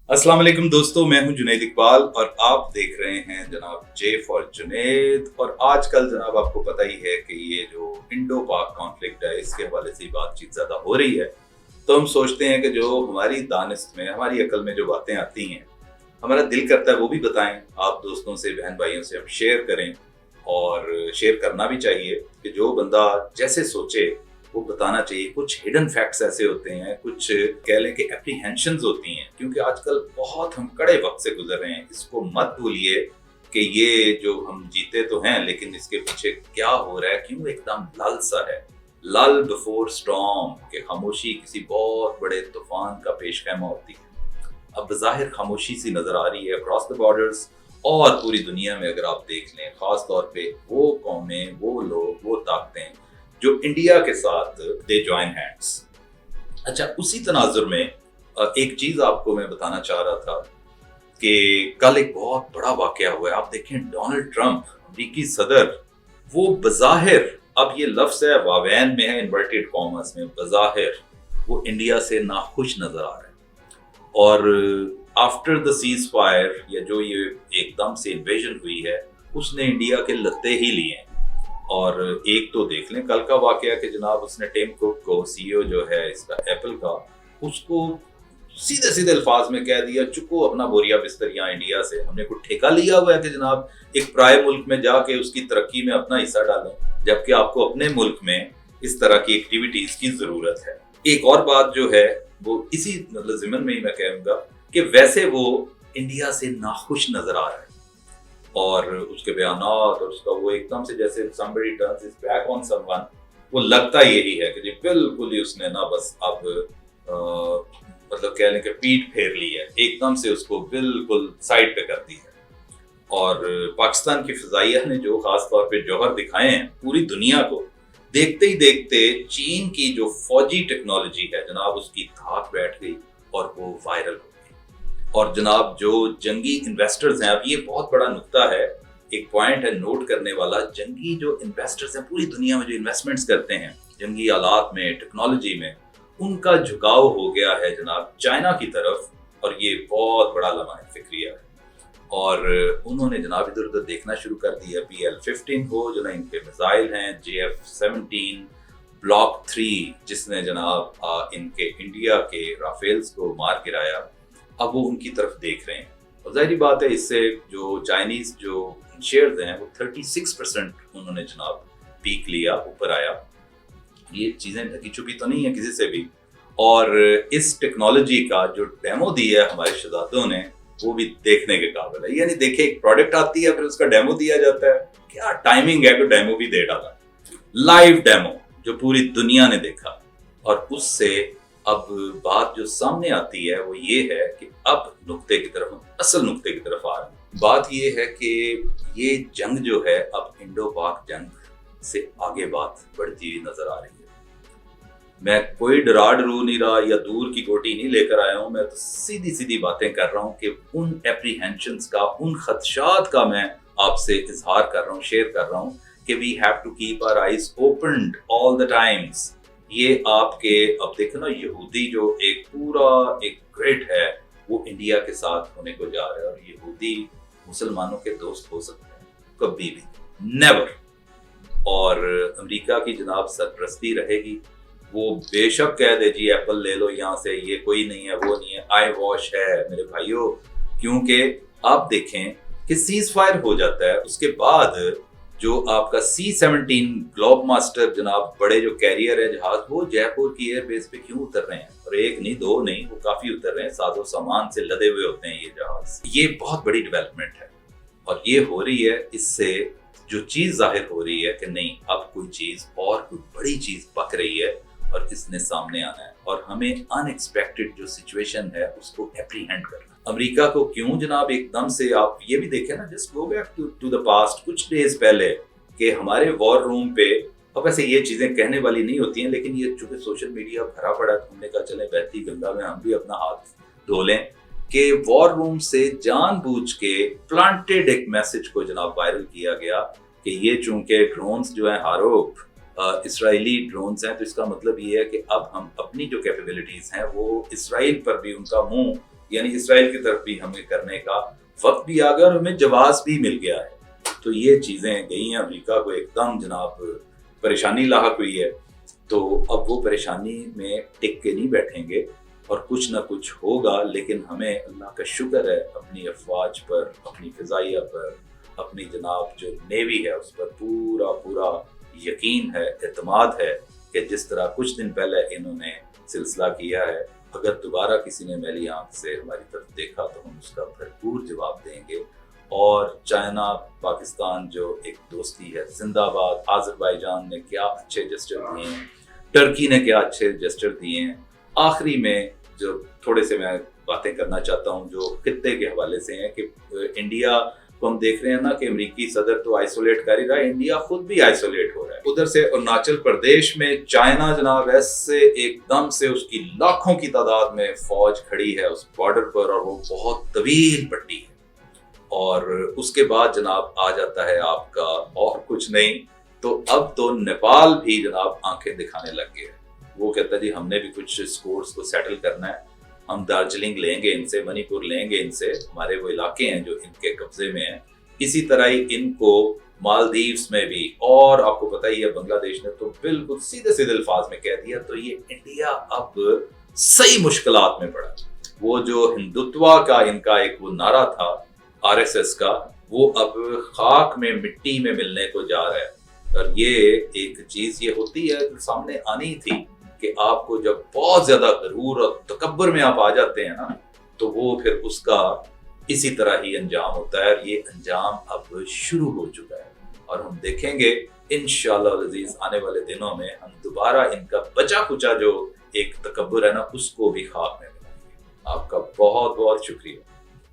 अस्सलाम वालेकुम दोस्तों, मैं हूं जुनैद इकबाल और आप देख रहे हैं जनाब जे फॉर जुनैद। और आजकल जनाब आपको पता ही है कि ये जो इंडो पाक कॉन्फ्लिक्ट है इसके हवाले से बातचीत ज़्यादा हो रही है। तो हम सोचते हैं कि जो हमारी दानिश में, हमारी अकल में जो बातें आती हैं, हमारा दिल करता है वो भी बताएं, आप दोस्तों से, बहन भाइयों से हम शेयर करें। और शेयर करना भी चाहिए कि जो बंदा जैसे सोचे वो बताना चाहिए। कुछ हिडन फैक्ट्स ऐसे होते हैं, कुछ कह लें कि एप्रीहेंशंस होती हैं, क्योंकि आजकल बहुत हम कड़े वक्त से गुजर रहे हैं। इसको मत भूलिए कि ये जो हम जीते तो हैं, लेकिन इसके पीछे क्या हो रहा है, क्यों एकदम लल सा है। लल बिफोर स्टॉर्म, के खामोशी किसी बहुत बड़े तूफान का पेशखैमा होती है। अब बज़ाहिर खामोशी सी नजर आ रही है अक्रॉस द बॉर्डर्स और पूरी दुनिया में। अगर आप देख लें, खास तौर पे वो कौमें, वो लोग, वो ताकतें जो इंडिया के साथ दे जॉइन हैंड्स। अच्छा, उसी तनाजुर में एक चीज आपको मैं बताना चाह रहा था कि कल एक बहुत बड़ा वाकया हुआ है। आप देखें, डोनाल्ड ट्रंप, अमेरिकी सदर, वो बज़ाहिर, अब ये लफ्ज है वावैन में है, इन्वर्टेड कॉमर्स में, बज़ाहिर वो इंडिया से नाखुश नजर आ रहा है। और आफ्टर द सीज फायर, या जो ये एकदम से इन्वेजन हुई है, उसने इंडिया के लत्ते ही लिए हैं। और एक तो देख लें कल का वाकया कि जनाब उसने टिम कुक को, सीईओ जो है इसका एप्पल का, उसको सीधे सीधे अल्फाज में कह दिया, चुको अपना बोरिया बिस्तर यहाँ इंडिया से, हमने कुछ ठेका लिया हुआ है कि जनाब एक पराये मुल्क में जाके उसकी तरक्की में अपना हिस्सा डालें, जबकि आपको अपने मुल्क में इस तरह की एक्टिविटीज की जरूरत है। एक और बात जो है वो इसी मतलब जिमन में ही मैं कहूँगा कि वैसे वो इंडिया से नाखुश नजर आ रहा है। और उसके बयानात और उसका वो एकदम से जैसे somebody turns his back on someone, वो लगता यही है कि जी बिल्कुल ही उसने ना बस अब मतलब कह लें कि पीठ फेर ली है, एकदम से उसको बिल्कुल साइड पे कर दी है। और पाकिस्तान की फिजाइया ने जो खास तौर पे जौहर दिखाए हैं पूरी दुनिया को, देखते ही देखते चीन की जो फौजी टेक्नोलॉजी है जनाब, उसकी धाक बैठ गई और वो वायरल हो। और जनाब जो जंगी इन्वेस्टर्स हैं, अब ये बहुत बड़ा नुक्ता है, एक पॉइंट है नोट करने वाला, जंगी जो इन्वेस्टर्स हैं पूरी दुनिया में जो इन्वेस्टमेंट्स करते हैं जंगी आलात में, टेक्नोलॉजी में, उनका झुकाव हो गया है जनाब चाइना की तरफ। और ये बहुत बड़ा लम्हा फिक्रिया है। और उन्होंने जनाब इधर उधर देखना शुरू कर दिया। PL-15 हो, जो ना इनके मिसाइल हैं, JF-17 ब्लॉक 3 जिसने जनाब इनके इंडिया के राफेल्स को मार गिराया, अब वो उनकी तरफ देख रहे हैं। और जाहिर बात है, इससे जो चाइनीज जो शेयर्स हैं वो 36% उन्होंने जनाब पीक लिया, ऊपर आया। ये चीजें ढकी छुपी तो नहीं है किसी से भी। और इस टेक्नोलॉजी का जो डेमो दिया है हमारे शहजादों ने, वो भी देखने के काबिल है। यानी देखे, एक प्रोडक्ट आती है फिर उसका डेमो दिया जाता है, क्या टाइमिंग है कि डेमो भी दे डाला, लाइव डेमो जो पूरी दुनिया ने देखा। और उससे अब बात जो सामने आती है वो ये है कि अब नुक्ते की तरफ, असल नुक्ते की तरफ आ रहे हैं। बात ये है कि ये जंग जो है अब इंडो पाक जंग से आगे बात बढ़ती हुई नजर आ रही है। मैं कोई डरा डरू नहीं रहा या दूर की गोटी नहीं लेकर आया हूं, मैं तो सीधी सीधी बातें कर रहा हूं कि उन एप्रीहेंशंस का, उन खदशात का मैं आपसे इजहार कर रहा हूं, शेयर कर रहा हूं कि we have to keep our eyes opened all the times. ये आपके, अब देखो ना, यहूदी जो एक पूरा एक ग्रिड है वो इंडिया के साथ होने को जा रहा है। और यहूदी मुसलमानों के दोस्त हो सकते हैं? कभी भी, नेवर। और अमेरिका की जनाब सरपरस्ती रहेगी। वो बेशक कह दे जी एप्पल ले लो यहाँ से, ये कोई नहीं है, वो नहीं है, आई वॉश है मेरे भाइयों। क्योंकि आप देखें कि सीज फायर हो जाता है, उसके बाद जो आपका C-17 ग्लोब मास्टर जनाब, बड़े जो कैरियर है जहाज, वो जयपुर की एयरबेस पे क्यों उतर रहे हैं? और एक नहीं, दो नहीं, वो काफी उतर रहे हैं, साजो सामान से लदे हुए होते हैं ये जहाज। ये बहुत बड़ी डेवलपमेंट है और ये हो रही है। इससे जो चीज जाहिर हो रही है कि नहीं, अब कोई चीज और कोई बड़ी चीज पक रही है और इसने सामने आना है। और हमें अनएक्सपेक्टेड जो सिचुएशन है उसको एप्रीहेंड करना। अमेरिका को क्यों जनाब एकदम से, आप ये भी देखें ना, just go back to the past, कुछ डेज पहले कि हमारे वॉर रूम पे, अब ऐसे ये चीजें कहने वाली नहीं होती हैं, लेकिन ये चूंकि सोशल मीडिया भरा पड़ा है तो हमने कहा चले बहती गंगा में हम भी अपना हाथ धो लें कि वॉर रूम से जानबूझ के प्लांटेड एक मैसेज को जनाब वायरल किया गया कि ये चूंकि ड्रोन्स जो है हारोप इसराइली ड्रोन्स हैं, तो इसका मतलब ये है कि अब हम अपनी जो कैपेबिलिटीज हैं वो इसराइल पर भी उनका मुंह यानी इसराइल की तरफ भी हमें करने का वक्त भी आ गया और हमें जवाब भी मिल गया है। तो ये चीजें गई हैं, अमेरिका को एकदम जनाब परेशानी लाहक हुई है। तो अब वो परेशानी में टिक के नहीं बैठेंगे और कुछ ना कुछ होगा, लेकिन हमें अल्लाह का शुक्र है अपनी अफवाज पर, अपनी फिजाइया पर, अपनी जनाब जो नेवी है उस पर पूरा पूरा यकीन है, एतमाद है कि जिस तरह कुछ दिन पहले इन्होंने सिलसिला किया है, अगर दोबारा किसी ने मैली आंख से हमारी तरफ देखा तो हम उसका भरपूर जवाब देंगे। और चाइना पाकिस्तान जो एक दोस्ती है जिंदाबाद, आज़रबाईजान ने क्या अच्छे जेस्चर दिए हैं, टर्की ने क्या अच्छे जेस्चर दिए हैं। आखिरी में जो थोड़े से मैं बातें करना चाहता हूँ जो खित्ते के हवाले से हैं कि इंडिया को हम देख रहे हैं ना कि अमेरिकी सदर तो आइसोलेट कर ही रहा है, इंडिया खुद भी आइसोलेट हो रहा है। उधर से अरुणाचल प्रदेश में चाइना जनाब ऐसे एकदम से उसकी लाखों की तादाद में फौज खड़ी है उस बॉर्डर पर, और वो बहुत तवील पट्टी है। और उसके बाद जनाब आ जाता है आपका और कुछ नहीं तो अब तो नेपाल भी जनाब आंखें दिखाने लग गए। वो कहता है जी हमने भी कुछ स्कोर्स को सेटल करना है, हम दार्जिलिंग लेंगे इनसे, मणिपुर लेंगे इनसे, हमारे वो इलाके हैं जो इनके कब्जे में हैं। इसी तरह ही इनको मालदीव्स में भी, और आपको पता ही है बांग्लादेश ने तो बिल्कुल सीधे सीधे अल्फाज में कह दिया। तो ये इंडिया अब सही मुश्किलात में पड़ा। वो जो हिंदुत्व का इनका एक वो नारा था आरएसएस का, वो अब खाक में मिट्टी में मिलने को जा रहा है। और ये एक चीज ये होती है जो सामने आनी थी कि आपको जब बहुत ज्यादा गरूर और तकब्बर में आप आ जाते हैं ना, तो वो फिर उसका इसी तरह ही अंजाम होता है। और ये अंजाम अब शुरू हो चुका है और हम देखेंगे इंशाअल्लाह अज़ीज आने वाले दिनों में हम दोबारा इनका बचा कुचा जो एक तकब्बर है ना उसको भी खाक में मिलाएंगे। आपका बहुत बहुत शुक्रिया।